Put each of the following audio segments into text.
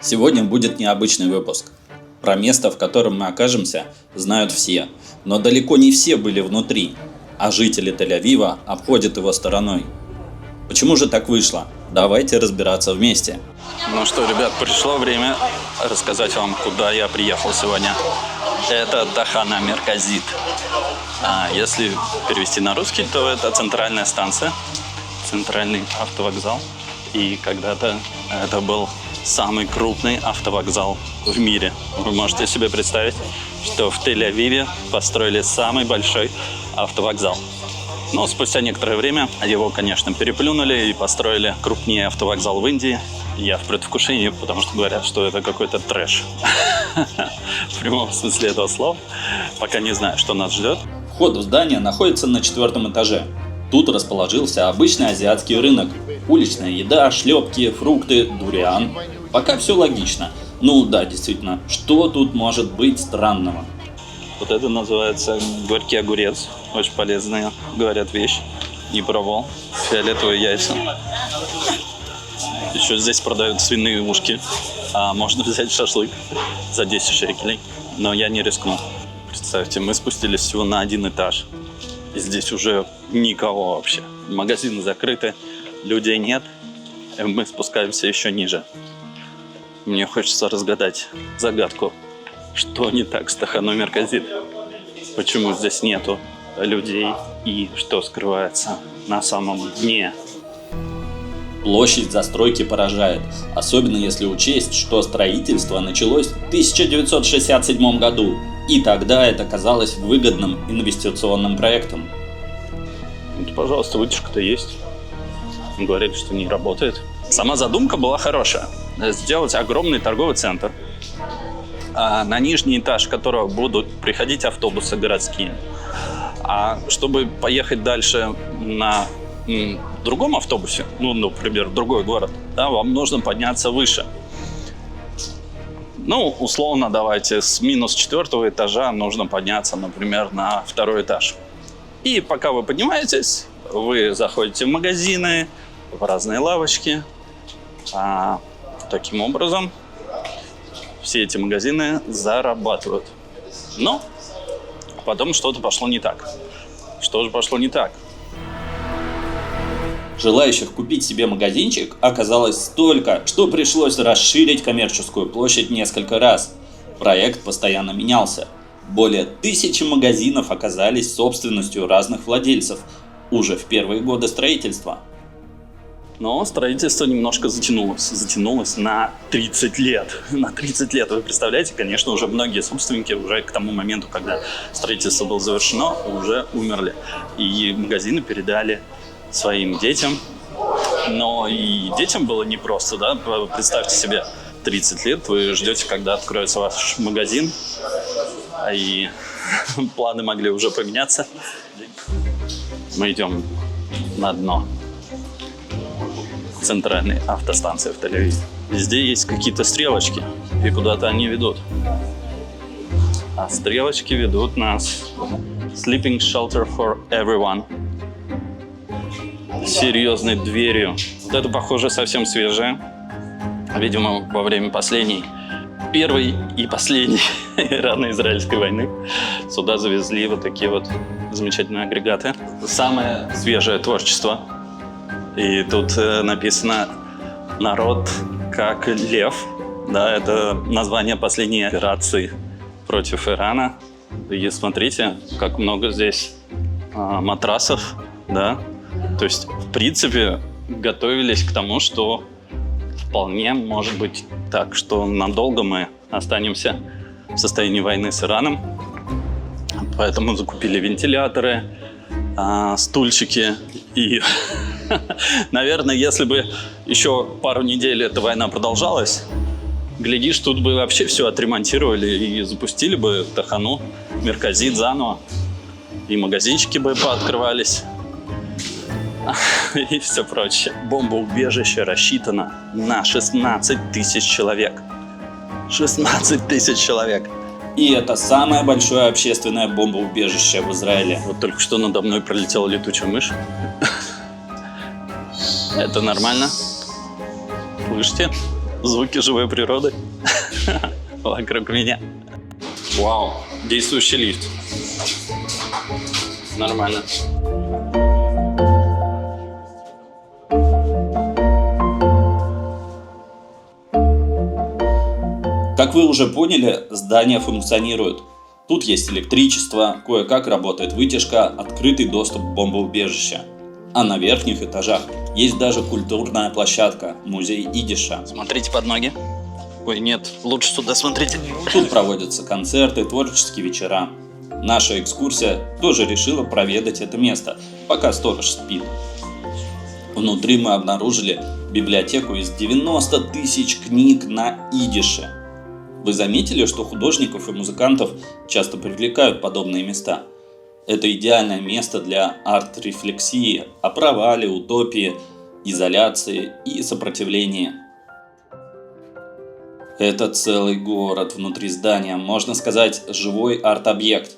Сегодня будет необычный выпуск. Про место, в котором мы окажемся, знают все, но далеко не все были внутри, а жители Тель-Авива обходят его стороной. Почему же так вышло? Давайте разбираться вместе. Ну что, ребят, пришло время рассказать вам, куда я приехал сегодня. Это Тахана Мерказит. Если перевести на русский, то это центральная станция, центральный автовокзал. И когда-то это был самый крупный автовокзал в мире. Вы можете себе представить, что в Тель-Авиве построили самый большой автовокзал. Но спустя некоторое время его, конечно, переплюнули и построили крупнее автовокзал в Индии. Я в предвкушении, потому что говорят, что это какой-то трэш. В прямом смысле этого слова. Пока не знаю, что нас ждет. Вход в здание находится на 4-м этаже. Тут расположился обычный азиатский рынок. Уличная еда, шлепки, фрукты, дуриан. Пока все логично. Ну да, действительно, что тут может быть странного? Вот это называется горький огурец. Очень полезная, говорят, вещь. Не пробовал. Фиолетовые яйца. Еще здесь продают свиные ушки. Можно взять шашлык за 10 шекелей. Но я не рискну. Представьте, мы спустились всего на 1 этаж. И здесь уже никого вообще. Магазины закрыты, людей нет. И мы спускаемся еще ниже. Мне хочется разгадать загадку. Что не так с Таханой Мерказит? Почему здесь нету людей? И что скрывается на самом дне? Площадь застройки поражает, особенно если учесть, что строительство началось в 1967 году, и тогда это казалось выгодным инвестиционным проектом. Вот, пожалуйста, вытяжка-то есть. Говорили, что не работает. Сама задумка была хорошая. Сделать огромный торговый центр, на нижний этаж которого будут приходить автобусы городские. А чтобы поехать дальше на другом автобусе, например, в другой город, да, вам нужно подняться выше. Условно, давайте, с минус 4-го этажа нужно подняться, например, на 2-й этаж. И пока вы поднимаетесь, вы заходите в магазины, в разные лавочки. Таким образом, все эти магазины зарабатывают. Но потом что-то пошло не так. Что же пошло не так? Желающих купить себе магазинчик оказалось столько, что пришлось расширить коммерческую площадь несколько раз. Проект постоянно менялся. Более 1000 магазинов оказались собственностью разных владельцев уже в первые годы строительства. Но строительство немножко затянулось на 30 лет. На 30 лет. Вы представляете, конечно, уже многие собственники уже к тому моменту, когда строительство было завершено, уже умерли. И магазины передали своим детям. Но и детям было непросто, да? Представьте себе, 30 лет вы ждете, когда откроется ваш магазин, и планы могли уже поменяться. Мы идем на дно центральной автостанции в Тель-Авиве. Везде есть какие-то стрелочки, и куда-то они ведут. А стрелочки ведут нас Sleeping Shelter for Everyone. Серьезной дверью. Вот это, похоже, совсем свежее. Видимо, во время первой и последней ирано-израильской войны сюда завезли вот такие вот замечательные агрегаты. Самое свежее творчество. И тут написано «Народ как лев». Да, это название последней операции против Ирана. И смотрите, как много здесь матрасов, да. То есть, в принципе, готовились к тому, что вполне может быть так, что надолго мы останемся в состоянии войны с Ираном. Поэтому закупили вентиляторы, стульчики. И, наверное, если бы еще пару недель эта война продолжалась, глядишь, тут бы вообще все отремонтировали и запустили бы Тахану Мерказит заново. И магазинчики бы пооткрывались. И все прочее. Бомбоубежище рассчитано на 16 000 человек. 16 000 человек. И это самое большое общественное бомбоубежище в Израиле. Вот только что надо мной пролетела летучая мышь. Это нормально? Слышите? Звуки живой природы вокруг меня. Вау, действующий лифт. Нормально. Как вы уже поняли, здание функционирует. Тут есть электричество, кое-как работает вытяжка, открытый доступ к бомбоубежищу. А на верхних этажах есть даже культурная площадка, музей идиша. Смотрите под ноги. Ой, нет, лучше сюда смотрите. Тут проводятся концерты, творческие вечера. Наша экскурсия тоже решила проведать это место, пока сторож спит. Внутри мы обнаружили библиотеку из 90 тысяч книг на идише. Вы заметили, что художников и музыкантов часто привлекают подобные места? Это идеальное место для арт-рефлексии о провале, утопии, изоляции и сопротивлении. Это целый город внутри здания, можно сказать, живой арт-объект.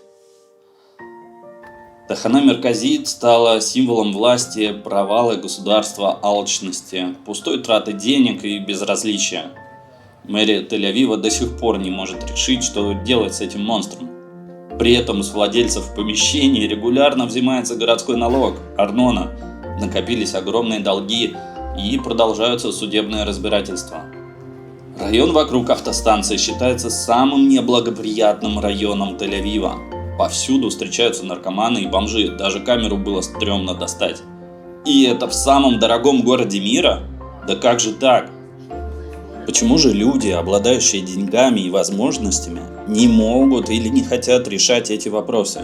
Тахана Мерказит стала символом власти, провала государства, алчности, пустой траты денег и безразличия. Мэрия Тель-Авива до сих пор не может решить, что делать с этим монстром. При этом с владельцев помещений регулярно взимается городской налог, арнона, накопились огромные долги и продолжаются судебные разбирательства. Район вокруг автостанции считается самым неблагоприятным районом Тель-Авива. Повсюду встречаются наркоманы и бомжи, даже камеру было стрёмно достать. И это в самом дорогом городе мира? Да как же так? Почему же люди, обладающие деньгами и возможностями, не могут или не хотят решать эти вопросы?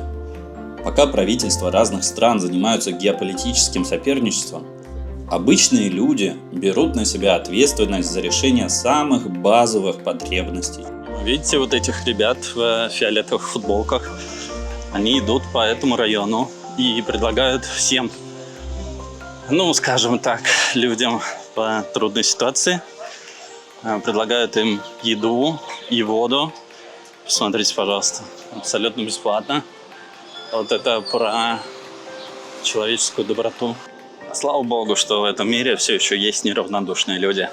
Пока правительства разных стран занимаются геополитическим соперничеством, обычные люди берут на себя ответственность за решение самых базовых потребностей. Видите вот этих ребят в фиолетовых футболках? Они идут по этому району и предлагают всем, скажем так, людям в трудной ситуации, предлагают им еду и воду. Посмотрите, пожалуйста, абсолютно бесплатно. Вот это про человеческую доброту. Слава богу, что в этом мире все еще есть неравнодушные люди.